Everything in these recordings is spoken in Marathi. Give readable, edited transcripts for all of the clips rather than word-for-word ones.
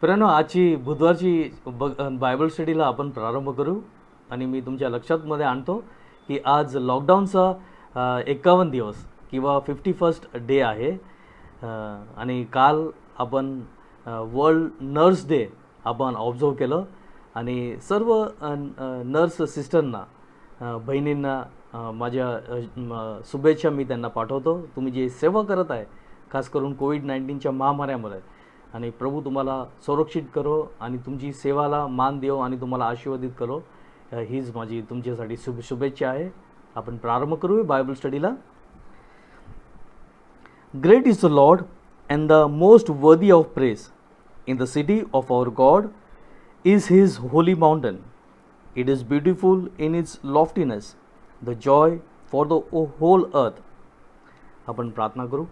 मित्रांनो, आजची बुधवारची बायबल स्टडीला आपण प्रारंभ करू. आणि मी तुमच्या लक्षात आणतो की आज लॉकडाऊनचा 51 दिवस किंवा 51st डे आहे. आणि काल आपण वर्ल्ड नर्स डे आपण ऑब्झर्व केलं. आणि सर्व नर्स सिस्टरना, बहिणींना माझ्या शुभेच्छा मी त्यांना पाठवतो. तुम्ही जे सेवा करत आहे, खास करून कोविड-19च्या महामाऱ्यामध्ये, आणि प्रभू तुम्हाला संरक्षित करो आणि तुमची सेवाला मान देव आणि तुम्हाला आशीर्वादित करो, हीच माझी तुमच्यासाठी शुभेच्छा आहे. आपण प्रारंभ करूया बायबल स्टडीला. Great is the lord and the most worthy of praise in the city of our God is his holy mountain. It is beautiful in its loftiness, the joy for the whole earth. आपण प्रार्थना करू.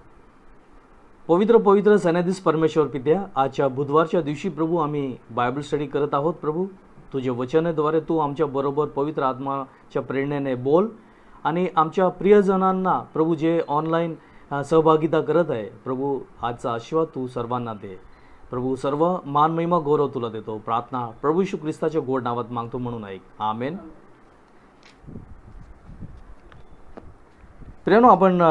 पवित्र पवित्र सन्याधीश परमेश्वर पित्या, आजच्या बुधवारच्या दिवशी प्रभू आम्ही बायबल स्टडी करत आहोत. प्रभू, तुझे वचनाद्वारे तू आमच्या बरोबर पवित्र आत्माच्या प्रेरणेने बोल. आणि आमच्या प्रियजनांना प्रभू जे ऑनलाईन सहभागिता करत आहे, प्रभू आजचा आशीर्वाद तू सर्वांना दे. प्रभू, सर्व मान महिमा गौरव तुला देतो. प्रार्थना प्रभू येशू ख्रिस्ताच्या गोड नावात मागतो म्हणून ऐक. आमेन. प्रियानो, आपण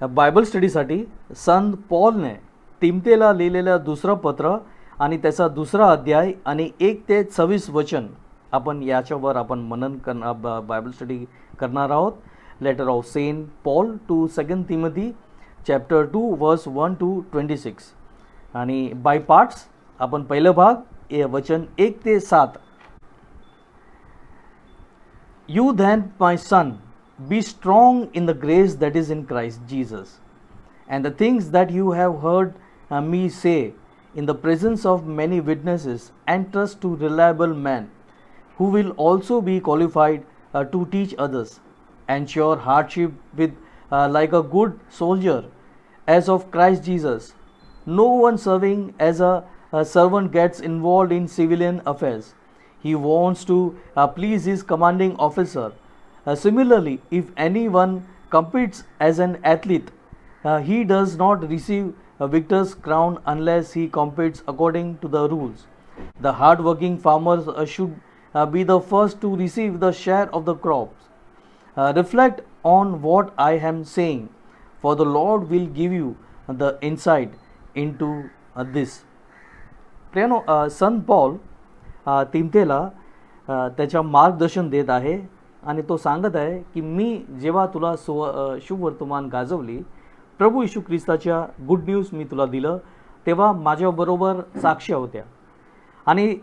बायबल स्टडीसाठी संत पॉलने तिमोथेला लिहिलेलं दुसरं पत्र आणि त्याचा दुसरा अध्याय आणि 1 ते 26 वचन आपण याच्यावर आपण मनन बायबल स्टडी करणार आहोत. Letter of Saint Paul to 2 Timothy chapter 2 verse 1 to 26. आणि बाय पार्ट्स आपण पहिलं भाग वचन 1 ते 7. You then my son, be strong in the grace that is in Christ Jesus, and the things that you have heard me say in the presence of many witnesses, entrust to reliable men who will also be qualified to teach others. Ensure hardship with like a good soldier as of Christ Jesus. No one serving as a servant gets involved in civilian affairs. He wants to please his commanding officer. Similarly, if anyone competes as an athlete, he does not receive a victor's crown unless he competes according to the rules. The hard-working farmers should be the first to receive the share of the crops. Reflect on what I am saying, for the Lord will give you the insight into this. प्रियानो, Sant Paul तिमोथेला त्याच्या मार्गदर्शन देत आहे आणि तो सांगत आहे की मी जेव्हा तुला शुभवर्तमान गाजवली, प्रभू येशू ख्रिस्ताच्या गुड न्यूज मी तुला दिलं, तेव्हा माझ्याबरोबर साक्ष्य होत्या. आणि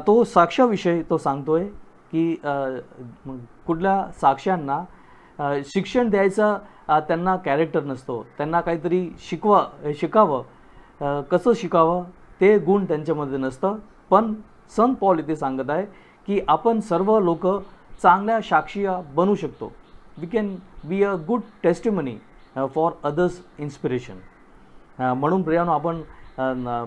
तो साक्ष्याविषयी तो सांगतोय की कुठल्या साक्ष्यांना शिक्षण द्यायचा त्यांना कॅरेक्टर नसतो. त्यांना काहीतरी शिकावं, कसं शिकावं ते गुण त्यांच्यामध्ये नसतं. पण संत पॉल इथे सांगत आहे की आपण सर्व लोक चांगल्या साक्षीया बनू शकतो. We can be a good testimony for others inspiration. म्हणून प्रियानो, आपण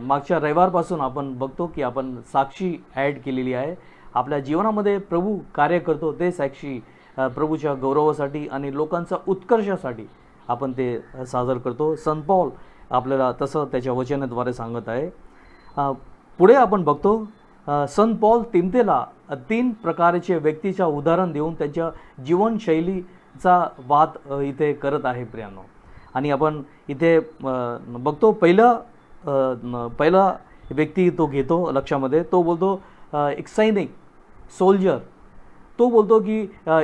मागच्या रविवारपासून आपण बघतो की आपण साक्षी ॲड केलेली आहे. आपल्या जीवनामध्ये प्रभू कार्य करतो ते साक्षी प्रभूच्या गौरवासाठी आणि लोकांचा उत्कर्षासाठी आपण ते सादर करतो. संत पॉल आपल्याला तसं त्याच्या वचनाद्वारे सांगत आहे. पुढे आपण बघतो संत पॉल तिमोथेला 3 प्रकारचे व्यक्तीच्या उदाहरण देऊन त्याच्या जीवनशैलीचा वाद इथे करत आहे प्रियानो. आणि आपण इथे बघतो पहिला व्यक्ती तो घेतो लक्षामध्ये. तो बोलतो एक सैनिक, सोल्जर. तो बोलतो की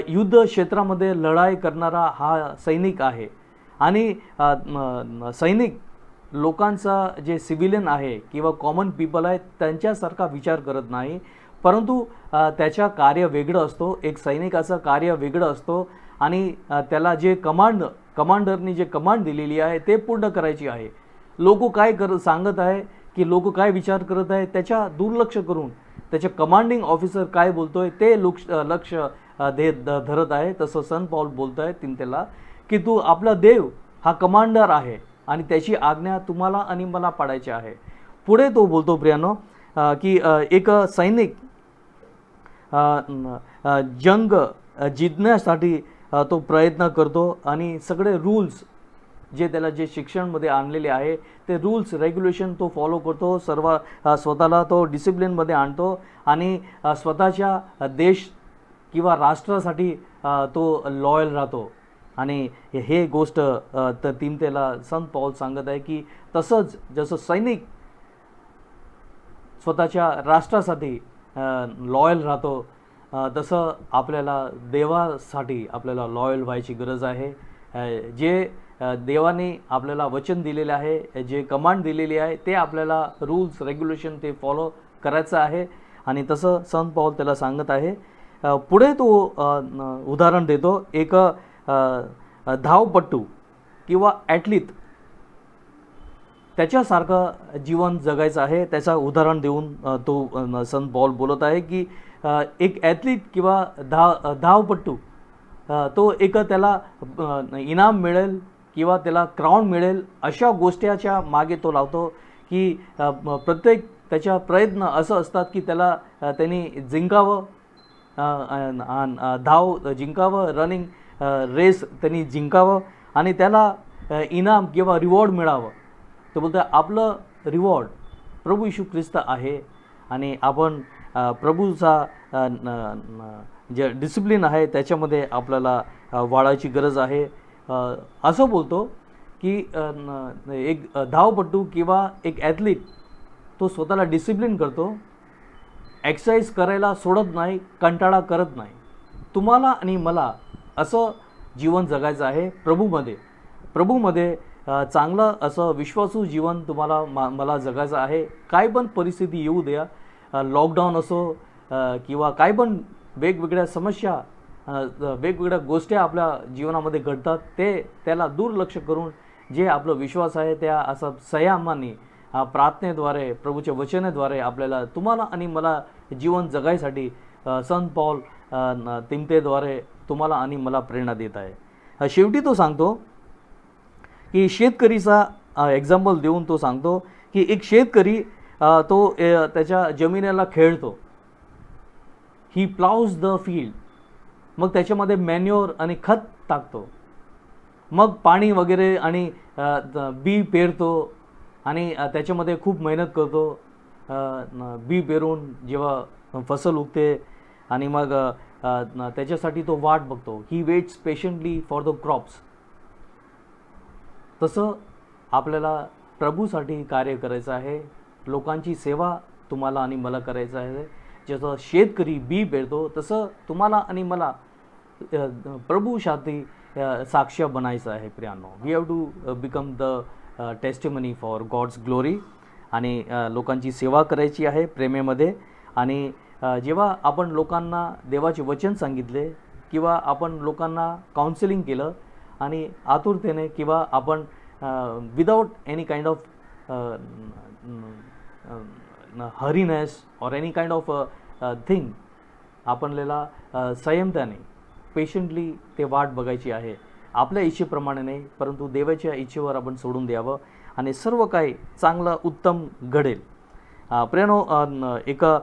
युद्ध क्षेत्रामध्ये लढाई करणारा हा सैनिक आहे. आणि सैनिक लोकांचा जे सिव्हिलियन आहे किंवा कॉमन पीपल आहे त्यांच्यासारखा विचार करत नाही, परंतु त्याच्या कार्य वेगळं असतो. एक सैनिकाचं कार्य वेगळं असतो आणि त्याला जे कमांडरनी जे कमांड दिलेली आहे ते पूर्ण करायची आहे. लोक काय सांगत आहे की लोक काय विचार करत आहे त्याच्या दुर्लक्ष करून त्याच्या कमांडिंग ऑफिसर काय बोलतोय ते लक्ष धरत आहे. तसं संत पॉल बोलत आहे तिमोथेला की तू आपला देव हा कमांडर आहे आणि त्याची आज्ञा तुम्हाला आणि मला पाळायची आहे. पुढे तो बोलतो प्रियानो की एक सैनिक जंग जिंकण्यासाठी तो प्रयत्न करतो आणि सगळे रूल्स जे त्याला जे शिक्षणमध्ये आणलेले आहे ते रूल्स रेग्युलेशन तो फॉलो करतो, सर्व स्वतःला तो डिसिप्लिनमध्ये आणतो आणि स्वतःच्या देश किंवा राष्ट्रासाठी तो लॉयल राहतो. आणि हे गोष्ट तर तिमोथेला संत पौल सांगत आहे की तसंच जसं सैनिक स्वतःच्या राष्ट्रासाठी लॉयल राहतो, तसं आपल्याला देवासाठी आपल्याला लॉयल व्हायची गरज आहे. जे देवाने आपल्याला वचन दिलेले आहे, जे कमांड दिलेली आहे ते आपल्याला रूल्स रेग्युलेशन ते फॉलो करायचं आहे. आणि तसं संत पौल त्याला सांगत आहे. पुढे तो उदाहरण देतो, एक धावपटू किंवा ॲथलीट त्याच्यासारखं जीवन जगायचं आहे. त्याचं उदाहरण देऊन तो संत पौल बोलत आहे की एक ॲथलीट किंवा धावपटू तो एक त्याला इनाम मिळेल किंवा त्याला क्राऊन मिळेल अशा गोष्टीच्या मागे तो लावतो की प्रत्येक त्याच्या प्रयत्न असं असतात की त्याला त्यांनी जिंकावं, धाव जिंकावं, रनिंग रेस त्यांनी जिंकावं आणि त्याला इनाम किंवा रिवॉर्ड मिळावं. तो बोलतो आपलं रिवॉर्ड प्रभू येशू ख्रिस्त आहे आणि आपण प्रभूचा जे डिसिप्लिन आहे त्याच्यामध्ये आपल्याला वाढायची गरज आहे. असं बोलतो की एक धावपटू किंवा एक ॲथलीट तो स्वतःला डिसिप्लिन करतो, एक्सरसाइज करायला सोडत नाही, कंटाळा करत नाही. तुम्हाला आणि मला असं जीवन जगायचं आहे प्रभूमध्ये चांगलं असं विश्वासू जीवन तुम्हाला मला जगायचं आहे. काय पण परिस्थिती येऊ द्या, लॉकडाऊन असो किंवा काय पण वेगवेगळ्या समस्या वेगवेगळ्या गोष्टी आपल्या जीवनामध्ये घडतात, त्याला दुर्लक्ष करून जे आपलं विश्वास आहे त्या असं संयमाने प्रार्थनेद्वारे प्रभूच्या वचनाद्वारे आपल्याला तुम्हाला आणि मला जीवन जगायसाठी संत पौल तिमोथेद्वारे तुम्हाला आणि मला प्रेरणा देत आहे. शेवटी तो सांगतो की शेतकरीचा एक्झाम्पल देऊन तो सांगतो की एक शेतकरी तो त्याच्या जमिनीला खेळतो, ही प्लाउज द फील्ड, मग त्याच्यामध्ये मॅन्युअर आणि खत टाकतो, मग पाणी वगैरे आणि बी पेरतो आणि त्याच्यामध्ये खूप मेहनत करतो. बी पेरून जेव्हा फसल उगते आणि मग त्याच्यासाठी तो वाट बघतो, he waits patiently for the crops. तसं आपल्याला प्रभूसाठी कार्य करायचं आहे, लोकांची सेवा तुम्हाला आणि मला करायचं आहे. जसं शेतकरी बी पेरतो तसं तुम्हाला आणि मला प्रभूसाठी साक्ष बनायचं आहे. प्रियांनो, we have to become the testimony for God's glory आणि लोकांची सेवा करायची आहे प्रेमेमध्ये. आणि जेव्हा आपण लोकांना देवाचे वचन सांगितले किंवा आपण लोकांना काउन्सिलिंग केलं आणि आतुरतेने किंवा आपण विदाउट एनी काइंड ऑफ हरीनेस और एनी काइंड ऑफ थिंग आपल्याला संयमताने पेशंटली ते वाट बघायची आहे. आपल्या इच्छेप्रमाणे नाही, परंतु देवाच्या इच्छेवर आपण सोडून द्यावं आणि सर्व काही चांगलं उत्तम घडेल. प्रियांनो, एका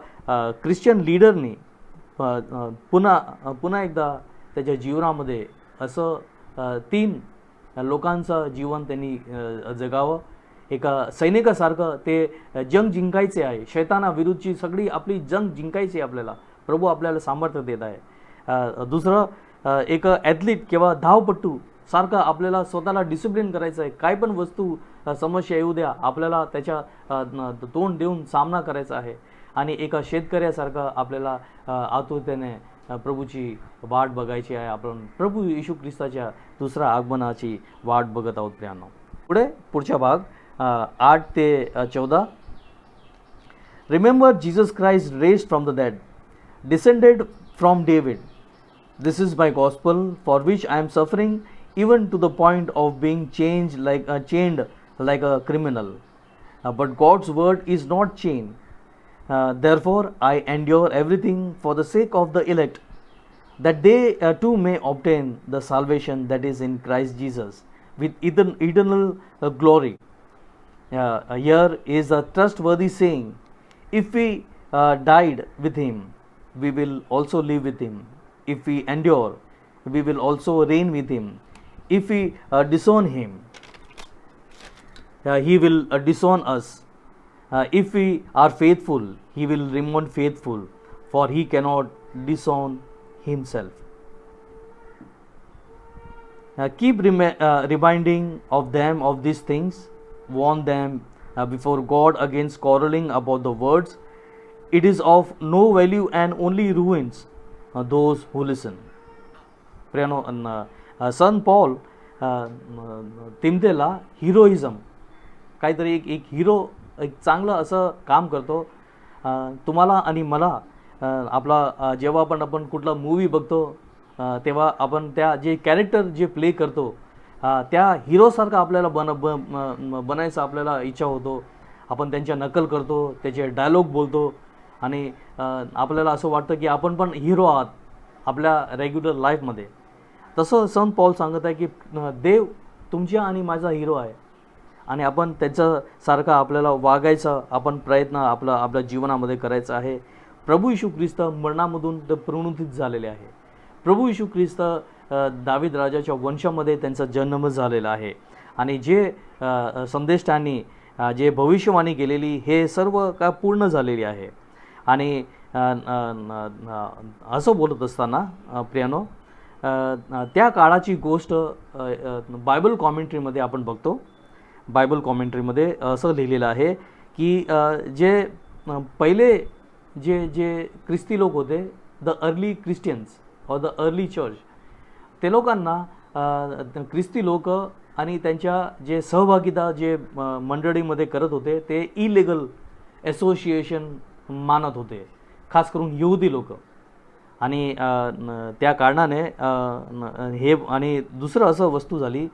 ख्रिश्चन लीडरनी पुन्हा एकदा त्याच्या जीवनामध्ये असं 3 लोकांचं जीवन त्यांनी जगावं. एका सैनिकासारखं ते जंग जिंकायचे आहे, शैतानाविरुद्धची सगळी आपली जंग जिंकायची आपल्याला, प्रभू आपल्याला सामर्थ्य देत आहे. दुसरं एक ॲथलीट किंवा धावपटू सारखं आपल्याला स्वतःला डिसिप्लिन करायचं आहे. काय पण वस्तू समस्या येऊ द्या, आपल्याला त्याच्या तोंड देऊन सामना करायचा आहे. आणि एका शेतकऱ्यासारखं आपल्याला आतुरतेने प्रभूची वाट बघायची आहे. आपण प्रभू येशू ख्रिस्ताच्या दुसऱ्या आगमनाची वाट बघत आहोत. प्रियांनो, पुढचा भाग 8 ते 14. Remember Jesus Christ raised from the dead, descended from David. This is my gospel, for which I am suffering, even to the point of being chained like a criminal. But God's word is not chained. Therefore I endure everything for the sake of the elect, that they too may obtain the salvation that is in Christ Jesus with eternal glory. Here is a trustworthy saying, if we died with him, we will also live with him. If we endure, we will also reign with him. If we disown him, he will disown us. If we are faithful, he will remain faithful, for he cannot disown himself. Keep reminding of them of these things. Warn them before God against quarreling about the words. It is of no value and only ruins those who listen. प्रियानो, सन पॉल तिमथेला हिरोइझम काहीतरी एक हिरो, एक चांगलं असं काम करतो. तुम्हाला आणि मला आपला जेव्हा आपण कुठला मूवी बघतो तेव्हा आपण त्या जे कॅरेक्टर जे प्ले करतो त्या हिरोसारखं आपल्याला बनायचं आपल्याला इच्छा होतो. आपण त्यांच्या नकल करतो, त्याचे डायलॉग बोलतो आणि आपल्याला असं वाटतं की आपण पण हिरो आहात आपल्या रेग्युलर लाईफमध्ये. तसं संत पॉल सांगत आहे की देव तुमच्या आणि माझा हिरो आहे आणि आपण त्याच्यासारखा आपल्याला वागायचा आपण प्रयत्न आपल्या जीवनामध्ये करायचा आहे. प्रभू येशू ख्रिस्त मरणामधून ते पुनरुत्थित झालेले आहे. प्रभू येशू ख्रिस्त दावीद राजाच्या वंशामध्ये त्यांचा जन्म झालेला आहे आणि जे संदेष्टांनी जे भविष्यवाणी केलेली हे सर्व काय पूर्ण झालेली आहे. आणि असं बोलत असताना प्रियानो, त्या काळाची गोष्ट बायबल कॉमेंट्रीमध्ये आपण बघतो. बायबल कॉमेंट्रीमध्ये असं लिहिलेलं आहे की जे पहिले जे ख्रिस्ती लोक होते, द अर्ली ख्रिश्चियन्स और द अर्ली चर्च, ते लोकांना ख्रिस्ती लोक आणि त्यांच्या जे सहभागिता जे मंडळीमध्ये करत होते ते इलिगल असोसिएशन मानत होते, खास करून यहुदी लोक. आणि त्या कारणाने हे आणि दुसरं असं वस्तू झाली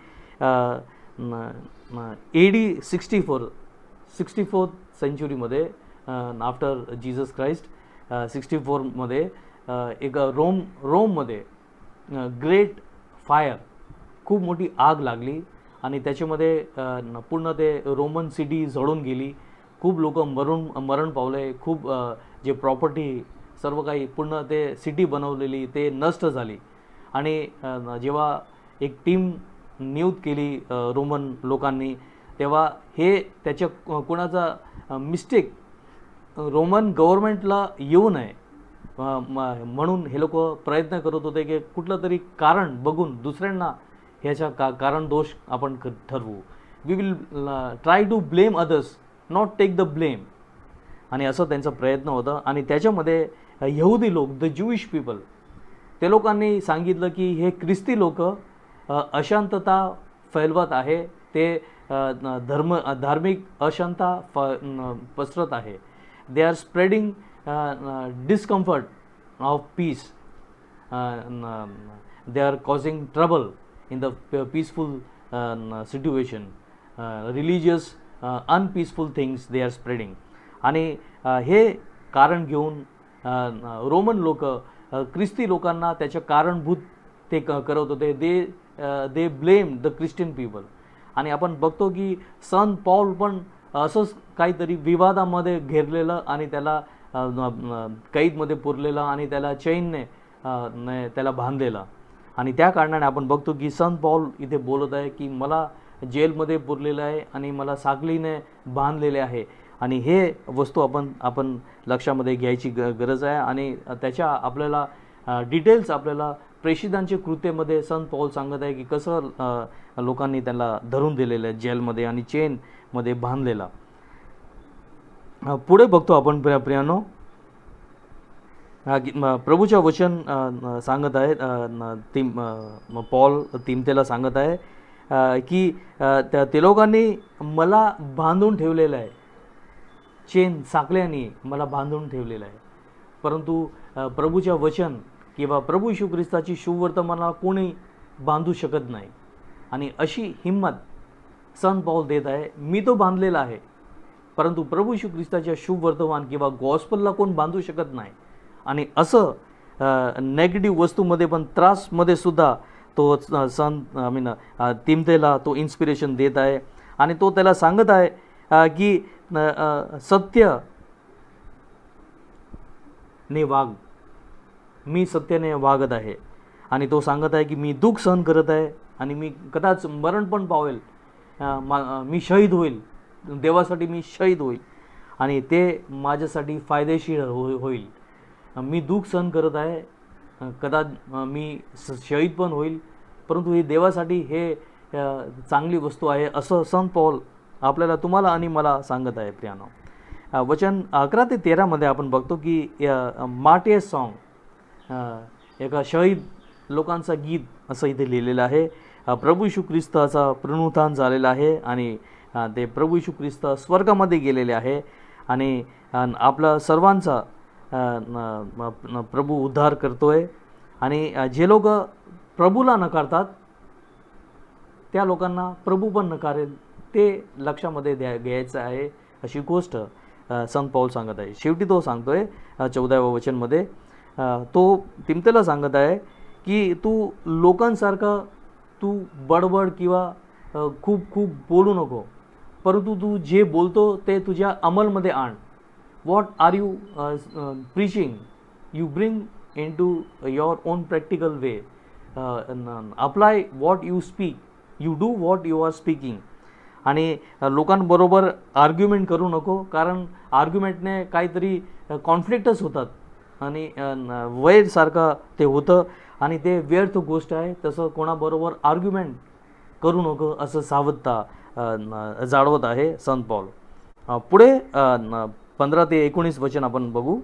AD 64 सेंचुरीमध्ये आफ्टर जीसस क्राइस्ट 64मध्ये एक रोममध्ये ग्रेट फायर, खूप मोठी आग लागली आणि त्याच्यामध्ये पूर्ण ते रोमन सिटी जळून गेली. खूप लोक मरण पावले. खूप जे प्रॉपर्टी सर्व काही पूर्ण ते सिटी बनवलेली ते नष्ट झाली. आणि जेव्हा एक टीम नियुक्त केली रोमन लोकांनी तेव्हा हे त्याच्या कोणाचा मिस्टेक रोमन गव्हर्नमेंटला येऊ नये म्हणून हे लोक प्रयत्न करत होते की कुठलं तरी कारण बघून दुसऱ्यांना ह्याच्या कारण दोष आपण ठरवू. We will try to blame others, not take the blame. आणि असं त्यांचा प्रयत्न होता. आणि त्याच्यामध्ये यहुदी लोक, द ज्यूइश पीपल, ते लोकांनी सांगितलं की हे ख्रिस्ती लोक अशांतता फैलवत आहे, ते धार्मिक अशांतता पसरत आहे. They are spreading discomfort of peace. They are causing trouble in the peaceful situation. Religious unpeaceful things they are spreading. आणि हे कारण घेऊन रोमन लोक ख्रिस्ती लोकांना त्याच्या कारणभूत ते करत होते. They blame the Christian people. आणि आपण बघतो की संत पॉल पण असंच काहीतरी विवादामध्ये घेरलेलं आणि त्याला कैदमध्ये पुरलेला आणि त्याला चैनने त्याला बांधलेला. आणि त्या कारणाने आपण बघतो की संत पॉल इथे बोलत आहे की मला जेलमध्ये पुरलेलं आहे आणि मला साखळीने बांधलेले आहे. आणि हे वस्तू आपण लक्षामध्ये घ्यायची गरज आहे. आणि त्याच्या आपल्याला डिटेल्स आपल्याला प्रेषितांचे कृत्येमध्ये संत पॉल सांगत आहे की कसं लोकांनी त्याला धरून दिलेलं आहे जेलमध्ये आणि चेनमध्ये बांधलेला. पुढे बघतो आपण प्रियानो, प्रभूच्या वचन सांगत आहे, पॉल तिमथेला सांगत आहे की ते लोकांनी मला बांधून ठेवलेलं आहे, चेन साखळ्यांनी मला बांधून ठेवलेलं आहे. परंतु प्रभूच्या वचन किंवा प्रभू येशू ख्रिस्ताची शुभवर्तमानाला कोणी बांधू शकत नाही. आणि अशी हिंमत संत पॉल देत आहे. मी तो बांधलेला आहे, परंतु प्रभू येशू ख्रिस्ताच्या शुभ वर्तमान किंवा गॉस्पलला कोण बांधू शकत नाही. आणि असं नेगेटिव्ह वस्तूमध्ये पण त्रासमध्ये सुद्धा तो तिमथेला तो इन्स्पिरेशन देत आहे. आणि तो त्याला सांगत आहे की सत्याने वाग, मी सत्याने वागत आहे. आणि तो सांगत आहे की मी दुःख सहन करत आहे आणि मी कदाच मरण पण पावेल मी शहीद होईल, देवासाठी मी शहीद होईल आणि ते माझ्यासाठी फायदेशीर होईल. मी दुःख सहन करत आहे, मी शहीद पण होईल, परंतु हे देवासाठी हे चांगली वस्तू आहे, असं संत पौल आपल्याला, तुम्हाला आणि मला सांगत आहे. प्रियानो, वचन 11 ते 13 मध्ये आपण बघतो की मार्टियर्स सॉन्ग, एका शहीद लोकांचा गीत असं इथे लिहिलेलं आहे. प्रभू येशू ख्रिस्ताचा पुनरुत्थान झालेला आहे आणि ते प्रभू येशू ख्रिस्त स्वर्गामध्ये गेलेले आहे आणि आपला सर्वांचा प्रभू उद्धार करतोय. आणि जे लोक प्रभूला नकारतात त्या लोकांना प्रभू पण नकारेल, ते लक्षामध्ये घ्यायचं आहे, अशी गोष्ट संत पौल सांगत आहे. शेवटी तो सांगतोय 14व्या वचनमध्ये, तो तिमोथेला सांगत आहे की तू लोकांसारखं तू बडबड किंवा खूप बोलू नको, परंतु तू जे बोलतो ते तुझ्या अंमलमध्ये आण. What are you preaching, you bring in to your own practical way. Apply what you speak, you do what you are speaking. आणि लोकांबरोबर आर्ग्युमेंट करू नको, कारण आर्ग्युमेंटने काहीतरी कॉन्फ्लिक्टच होतात आणि वैरसारखं ते होतं आणि ते व्यर्थ गोष्ट आहे. तसं कोणाबरोबर आर्ग्युमेंट करू नको असं सावधता जाणवत आहे संत पौल. पुढे 15 ते 19 वचन आपण बघू.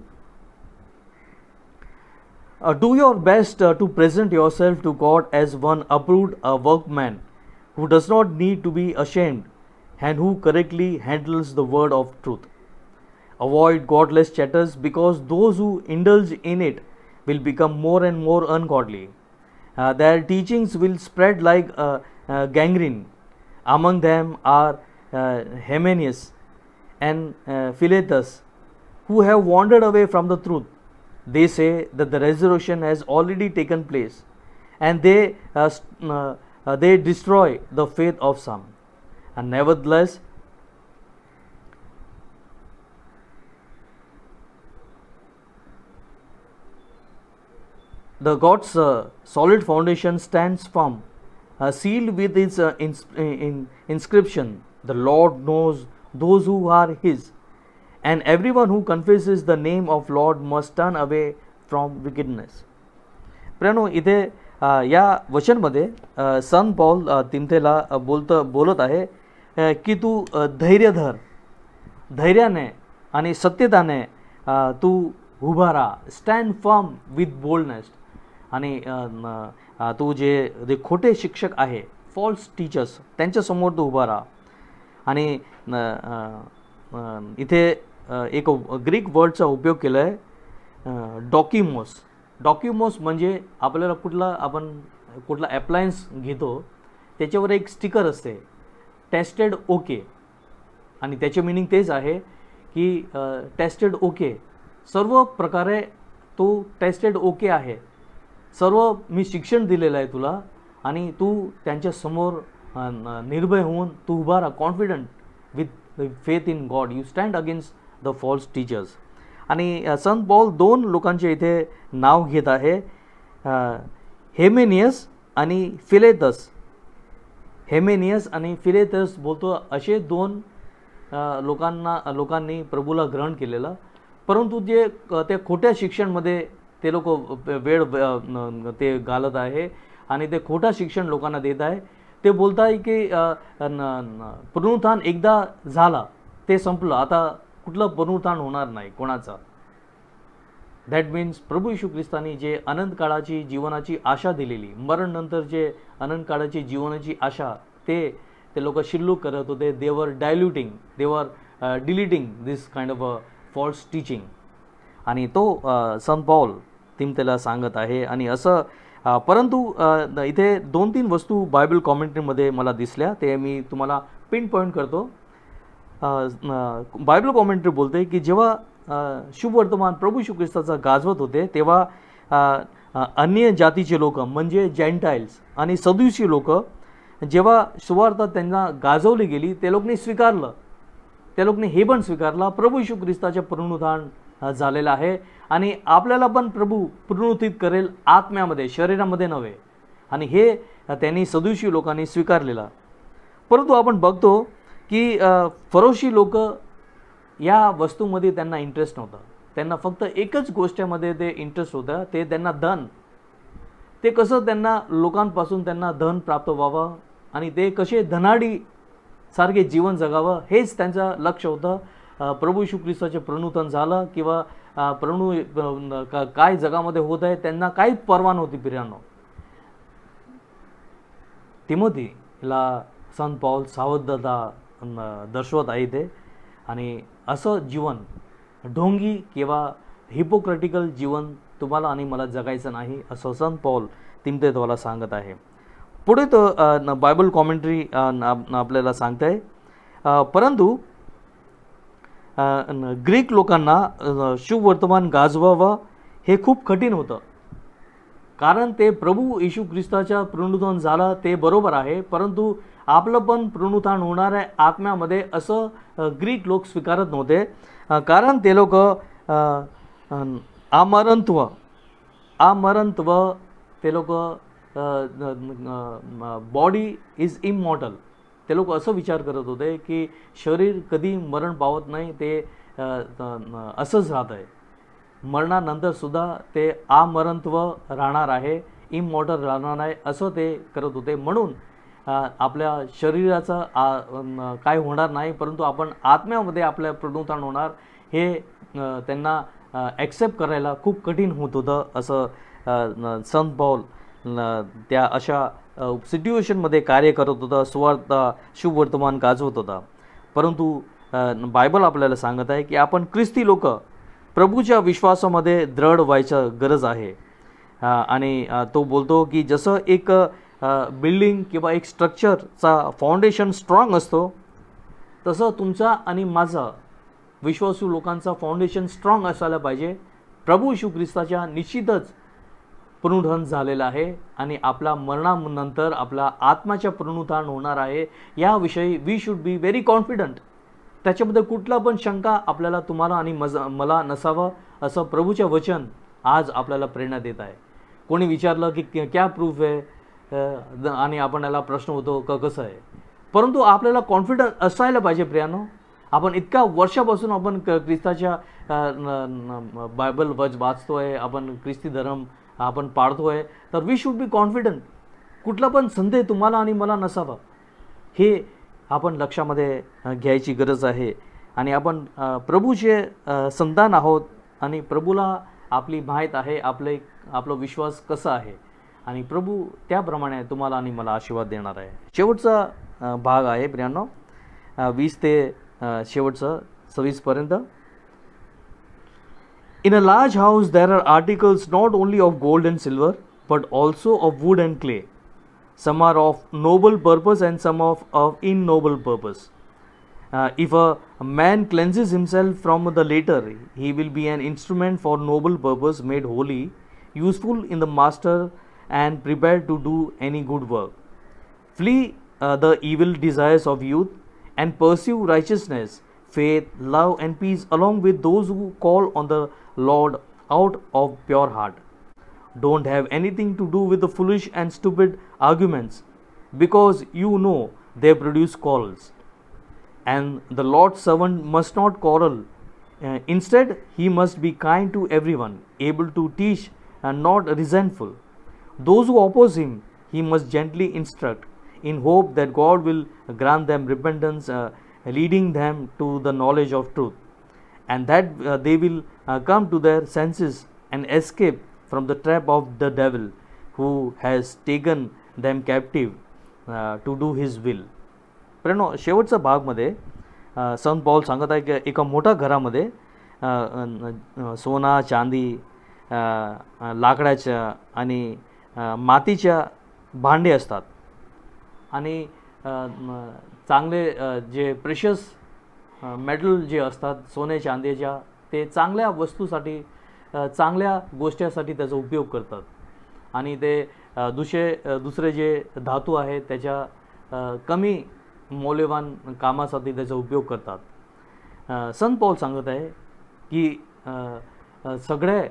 Do your best to present yourself to God as one approved, a workman who does not need to be ashamed and who correctly handles the word of truth. Avoid godless chatters, because those who indulge in it will become more and more ungodly. Their teachings will spread like gangrene. Among them are Hymenaeus and Philetus, who have wandered away from the truth. They say that the resurrection has already taken place, and they destroy the faith of some. And nevertheless, the God's solid foundation stands firm, sealed with its inscription, "The Lord knows those who are His, and everyone who confesses the name of Lord must turn away from wickedness." प्रियानो, इथे या वचनमध्ये संत पौल तिमोथेला बोलत आहे की तू धैर्य धर, धैर्याने आणि सत्यताने तू उभा राहा. Stand firm with boldness. आणि तू जे खोटे शिक्षक आहे, फॉल्स टीचर्स, त्यांच्यासमोर तू उभा राहा. आणि इथे एक ग्रीक वर्डचा उपयोग केला आहे, डॉक्युमोस. डॉक्युमोस म्हणजे आपल्याला कुठला ॲप्लायन्स घेतो त्याच्यावर एक स्टिकर असते, टेस्टेड ओके, आणि त्याचे मिनिंग तेच आहे की टेस्टेड ओके, सर्व प्रकारे तो टेस्टेड ओके आहे, सर्व मी शिक्षण दिलेलं आहे तुला आणि तू त्यांच्यासमोर निर्भय होऊन तू उभा राहा, confident with faith in God, you stand against the false teachers. आणि संत पौल 2 लोकांचे इथे नाव घेत आहे, हेमेनियस आणि फिलेतस. हेमेनियस आणि फिलेतस बोलतो, असे 2 लोकांनी प्रभूला ग्रहण केलेलं, परंतु ते खोट्या शिक्षणमध्ये ते लोक वेळ ते घालत आहे आणि ते खोटा शिक्षण लोकांना देत आहे. ते बोलत आहे की पुनरुत्थान एकदा झाला, ते संपलं, आता कुठलं पुनरुत्थान होणार नाही कोणाचा. दॅट मीन्स प्रभू येशू ख्रिस्तानी जे अनंत काळाची जीवनाची आशा दिलेली, मरण नंतर जे अनंत काळाची जीवनाची आशा ते लोक शिल्लक करत होते. दे वर diluting, they were deleting this kind of a false teaching. आणि तो संत पौल तिमोथेला सांगत आहे. आणि असं परंतु इथे 2-3 वस्तू बायबल कॉमेंट्रीमध्ये मला दिसल्या, ते मी तुम्हाला पिन पॉईंट करतो. बायबल कॉमेंट्री बोलते की जेव्हा शुभवर्तमान प्रभू येशू ख्रिस्ताचा गाजवत होते तेव्हा अन्य जातीचे लोक म्हणजे जेंटाइल्स आणि सदुसी लोक जेव्हा सुवार्ता त्यांना गाजवली गेली, ते लोकांनी स्वीकारलं, त्या लोकांनी हे पण स्वीकारलं प्रभू येशू ख्रिस्ताचे पुनरुत्थान झालेलं आहे आणि आपल्याला पण प्रभू पुनरुत्थित करेल आत्म्यामध्ये, शरीरामध्ये नव्हे. आणि हे त्यांनी सदुशी लोकांनी स्वीकारलेलं. परंतु आपण बघतो की फरोशी लोक या वस्तूमध्ये त्यांना इंटरेस्ट नव्हता. त्यांना फक्त एकच गोष्टीमध्ये ते इंटरेस्ट होतं, ते त्यांना धन. ते कसं त्यांना लोकांपासून त्यांना धन प्राप्त व्हावं आणि ते कसे धनाडी सारखे जीवन जगावं हेच त्यांचं लक्ष होतं. प्रभू येशू ख्रिस्ताचे प्रणुतन झालं किंवा काय जगामध्ये होत आहे त्यांना काहीच पर्वा नव्हती. प्रियांनो, तिमोथीला संत पौल सावधता दर्शवत आहे ते. आणि असं जीवन ढोंगी किंवा हिपोक्रेटिकल जीवन तुम्हाला आणि मला जगायचं नाही असं संत पौल तिमोथेला सांगत आहे. पुढे तो बायबल कॉमेंट्री आपल्याला सांगत आहे, परंतु ग्रीक लोकांना शुभ वर्तमान गाजवावं हे खूप कठीण होतं, कारण ते प्रभू येशू ख्रिस्ताच्या पुनरुत्थान झालं ते बरोबर आहे, परंतु आपलं पण पुनरुत्थान होणार आहे आत्म्यामध्ये असं ग्रीक लोक स्वीकारत नव्हते. कारण ते लोक आमरणत्व ते लोक बॉडी इज इमॉर्टल, ते लोक असं विचार करत होते की शरीर कधी मरण पावत नाही, ते असंच राहत आहे. मरणानंतरसुद्धा ते आमरणत्व राहणार आहे, इमॉर्टल राहणार आहे असं ते करत होते. म्हणून आपल्या शरीराचं काय होणार नाही, परंतु आपण आत्म्यामध्ये आपल्या पुनरुत्थान होणार हे त्यांना ॲक्सेप्ट करायला खूप कठीण होत होतं. असं संत पौल त्या अशा सिच्युएशनमध्ये कार्य करत होता, सुवार्थ शुभ वर्तमान गाजवत होता. परंतु बायबल आपल्याला सांगत आहे की आपण ख्रिस्ती लोक प्रभूच्या विश्वासामध्ये दृढ व्हायचं गरज आहे. आणि तो बोलतो की जसं एक बिल्डिंग किंवा एक स्ट्रक्चरचा फाउंडेशन स्ट्रॉंग असतो, तसं तुमचा आणि माझा विश्वासू लोकांचा फाउंडेशन स्ट्रॉंग असायला पाहिजे. प्रभू येशू ख्रिस्ताच्या निश्चितच पुनरुत्थान झालेलं आहे आणि आपल्या मरणानंतर आपला आत्म्याच्या पुनरुत्थान होणार आहे याविषयी we should be very confident. त्याच्यामध्ये कुठला पण शंका आपल्याला तुम्हाला आणि मला नसावं असं प्रभूचे वचन आज आपल्याला प्रेरणा देत आहे. कोणी विचारलं की क्या प्रूफ आहे आणि आपण याला प्रश्न होतो कसं आहे, परंतु आपल्याला कॉन्फिडन्स असायला पाहिजे. प्रियानो, आपण इतक्या वर्षापासून आपण ख्रिस्ताच्या बायबल वाचतोय, आपण ख्रिस्ती धर्म आपण पाळतोय, तर वी शुड बी कॉन्फिडंट. कुठला पण संदेह तुम्हाला आणि मला नसावा हे आपण लक्षामध्ये घ्यायची गरज आहे. आणि आपण प्रभूचे संतान आहोत आणि प्रभूला आपली माहीत आहे आपलं विश्वास कसा आहे आणि प्रभू त्याप्रमाणे तुम्हाला आणि मला आशीर्वाद देणार आहे. शेवटचा भाग आहे प्रियांनो, 20 ते शेवटचं 26 पर्यंत. In a large house there are articles not only of gold and silver but also of wood and clay. Some are of noble purpose and some of ignoble purpose. If a man cleanses himself from the latter, he will be an instrument for noble purpose, made holy, useful in the master and prepared to do any good work. Flee the evil desires of youth and pursue righteousness, faith, love and peace along with those who call on the Lord out of pure heart. Don't have anything to do with the foolish and stupid arguments, because you know they produce quarrels. And the Lord's servant must not quarrel. Instead, he must be kind to everyone, able to teach and not resentful. Those who oppose him, he must gently instruct, in hope that God will grant them repentance, leading them to the knowledge of truth, and that they will come to their senses and escape from the trap of the devil, who has taken them captive to do his will. प्रेरणो, शेवटचा भागमध्ये संत पौल सांगत आहे की एका मोठ्या घरामध्ये सोना, चांदी, लाकडाच्या आणि मातीच्या भांडे असतात आणि चांगले जे प्रेशियस मेटल जे असतात सोने चांदीच्या, ते चांगल्या वस्तूसाठी चांगल्या गोष्टीसाठी त्याचा उपयोग करतात आणि ते दुसरे जे धातू आहेत त्याच्या कमी मौल्यवान कामासाठी त्याचा उपयोग करतात. संत पौल सांगत आहे की सगळ्या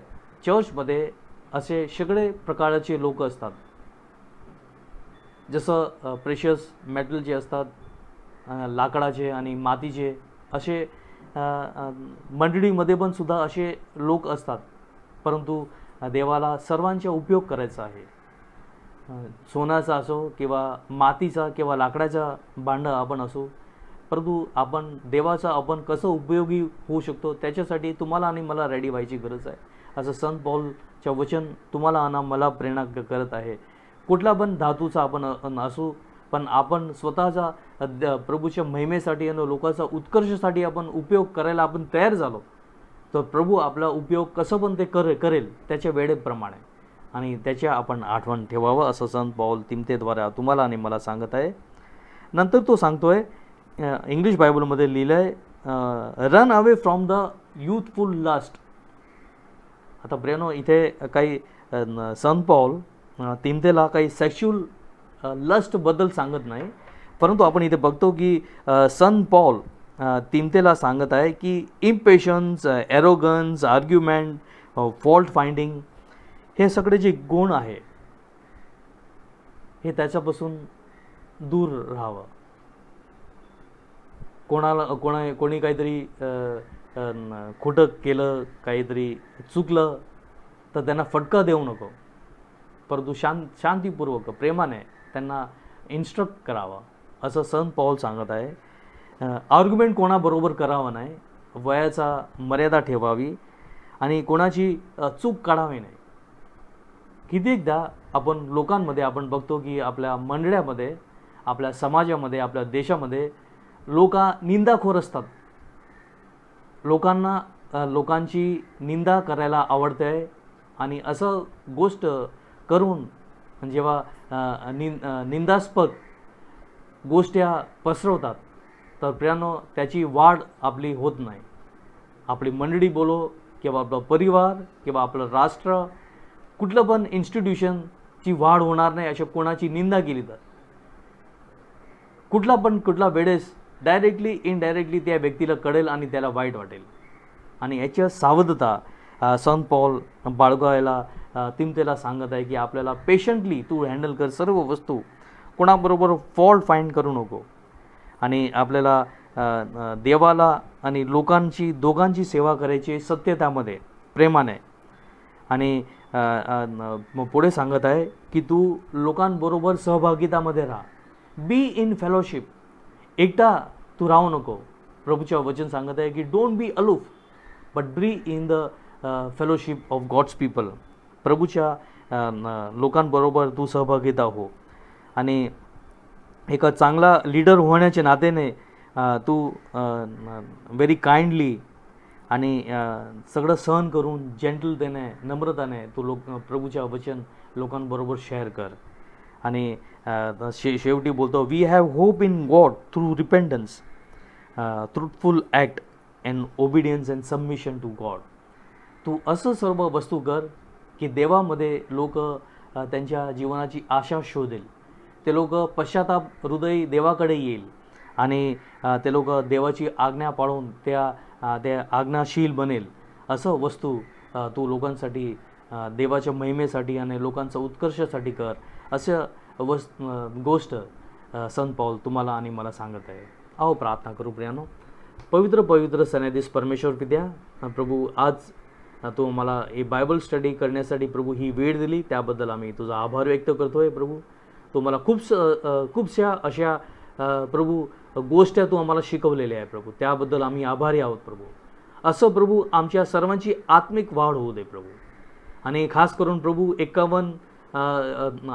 चर्चमध्ये असे सगळे प्रकारचे लोक असतात. जसं प्रेशियस मेटल जे असतात लाकडाचे आणि मातीचे असे मंडळीमध्ये पण सुद्धा असे लोक असतात, परंतु देवाला सर्वांचा उपयोग करायचा आहे. सोन्याचा असो किंवा मातीचा किंवा लाकडाचा भांडं आपण असो, परंतु आपण देवाचा आपण कसं उपयोगी होऊ शकतो त्याच्यासाठी तुम्हाला आणि मला रेडी व्हायची गरज आहे. असं संत पौलच्या वचन तुम्हाला आणि मला प्रेरणा करत आहे. कुठला पण धातूचा आपण असू, पण आपण स्वतःचा प्रभूच्या महिमेसाठी आणि लोकांचा उत्कर्षासाठी आपण उपयोग करायला आपण तयार झालो, तर प्रभू आपला उपयोग कसं पण ते करेल त्याच्या वेळेप्रमाणे, आणि त्याच्या आपण आठवण ठेवावं असं संत पौल तिमोथेद्वारे तुम्हाला आणि मला सांगत आहे. नंतर तो सांगतोय, इंग्लिश बायबलमध्ये लिहिलं आहे, run away from the youthful lust. आता ब्रेनो इथे काही संत पौल तिमोथेला काही सेक्शुअल लस्टबद्दल सांगत नाही, परंतु आपण इथे बघतो की संत पौल तिमोथेला सांगत आहे की इम्पेशन्स, एरोगन्स, आर्ग्युमेंट, फॉल्ट फाइंडिंग हे सगळे जे गुण आहे हे त्याच्यापासून दूर राहावं. कोणी काहीतरी खोटं केलं, काहीतरी चुकलं तर त्यांना फटका देऊ नको, परंतु शांतीपूर्वक प्रेमाने त्यांना इन्स्ट्रक्ट करावं असं संत पौल सांगत आहे. आर्ग्युमेंट कोणाबरोबर करावं नाही, वयाचा मर्यादा ठेवावी आणि कोणाची चूक काढावी नाही. कितीकदा आपण लोकांमध्ये आपण बघतो की आपल्या मंडळामध्ये, आपल्या समाजामध्ये, आपल्या देशामध्ये लोक निंदाखोर असतात. लोकांची निंदा करायला आवडते आणि असं गोष्ट करून जेव्हा निंदास्पद गोष्टी पसरवतात तर प्रियानो त्याची वाढ आपली होत नाही. आपली मंडळी बोलो किंवा आपला परिवार किंवा आपलं राष्ट्र, कुठलं पण इन्स्टिट्यूशनची वाढ होणार नाही अशा कोणाची निंदा केली तर कुठला वेळेस डायरेक्टली इनडायरेक्टली त्या व्यक्तीला कळेल आणि त्याला वाईट वाटेल. आणि याची सावधता संत पौल बाळगायला तिमोथेला सांगत आहे की आपल्याला पेशंटली तू हँडल कर सर्व वस्तू, कोणाबरोबर फॉल्ट फाइंड करू नको, आणि आपल्याला देवाला आणि लोकांची दोघांची सेवा करायची सत्यतामध्ये, प्रेमाने. आणि पुढे सांगत आहे की तू लोकांबरोबर सहभागितामध्ये राहा, बी इन फेलोशिप. एकटा तू राहू नको. प्रभूच्या वचन सांगत आहे की don't be aloof but be in the fellowship of God's people. प्रभूच्या लोकांबरोबर तू सहभागिता हो. आणि एका चांगला लीडर होण्याच्या नात्याने तू व्हेरी काइंडली आणि सगळं सहन करून जेंटलतेने, नम्रताने तू प्रभूच्या वचन लोकांबरोबर शेअर कर. आणि शेवटी बोलतो, we have hope in God through repentance, truthful act and obedience and submission to God. तू असं सर्व वस्तू कर की देवामध्ये लोक त्यांच्या जीवनाची आशा शोधेल. ते लोक पश्चाताप हृदय देवाकडे येईल आणि ते लोक देवाची आज्ञा पाळून त्या आज्ञाशील बनेल. असं वस्तू तू लोकांसाठी, देवाच्या महिमेसाठी आणि लोकांचा उत्कर्षासाठी कर. असं गोष्ट संत पौल तुम्हाला आणि मला सांगत आहे. आओ प्रार्थना करू प्रियानो. पवित्र सन्निधीस परमेश्वर पित्या, प्रभू आज तू मला ही बायबल स्टडी करण्यासाठी प्रभू ही वेळ दिली, त्याबद्दल आम्ही तुझा आभार व्यक्त करतोय. प्रभू तू मला खूपशा अशा प्रभू गोष्टी तू आम्हाला शिकवलेल्या आहे प्रभू, त्याबद्दल आम्ही आभारी आहोत प्रभू. असं प्रभू आमच्या सर्वांची आत्मिक वाढ होऊ दे प्रभू. आणि खास करून प्रभू 51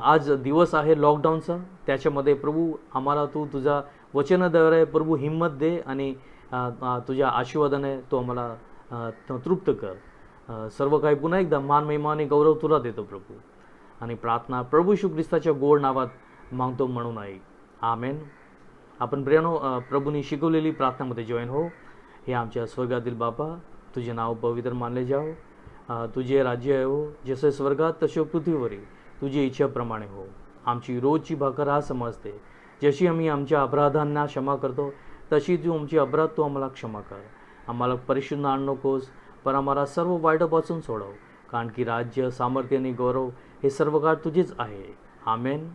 आज दिवस आहे लॉकडाऊनचा, त्याच्यामध्ये प्रभू आम्हाला तू तुझा वचनाद्वारे प्रभू हिंमत दे आणि तुझ्या आशीर्वादाने तो आम्हाला तृप्त कर. सर्व काही पुन्हा एकदा मान महिमा आणि गौरव तुला देतो प्रभू. आणि प्रार्थना प्रभू येशू ख्रिस्ताच्या गोड नावात मागतो म्हणून आहे. आमेन. आपण प्रियानो प्रभूंनी शिकवलेली प्रार्थनामध्ये जॉईन हो. हे आमच्या स्वर्गातील बापा, तुझे नाव पवित्र मानले जाओ, तुझे राज्य आहे हो, जसे स्वर्गात तसे पृथ्वीवरील तुझी इच्छेप्रमाणे हो. आमची रोजची भाकर आज समजते, जशी आम्ही आमच्या अपराधांना क्षमा करतो तशी तू आमची अपराध तू आम्हाला क्षमा कर. आम्हाला परिशुद्ध आण नकोस, पण आम्हाला सर्व वाईटापासून सोडव, कारण की राज्य, सामर्थ्य आणि गौरव हे सर्व काळ तुझेच आहे. आमेन.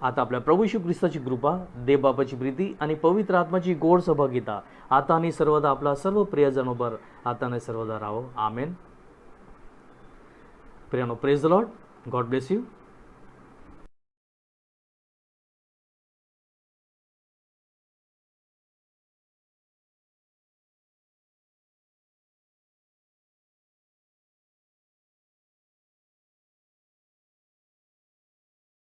आता आपल्या प्रभू येशू ख्रिस्ताची कृपा, देवबापाची प्रीती आणि पवित्र आत्माची गोड सहभागिता आता आणि सर्वदा आपला सर्व प्रियजनोबर आता आणि सर्वदा राहो. आमेन. प्रियानो, praise the lord. God bless you.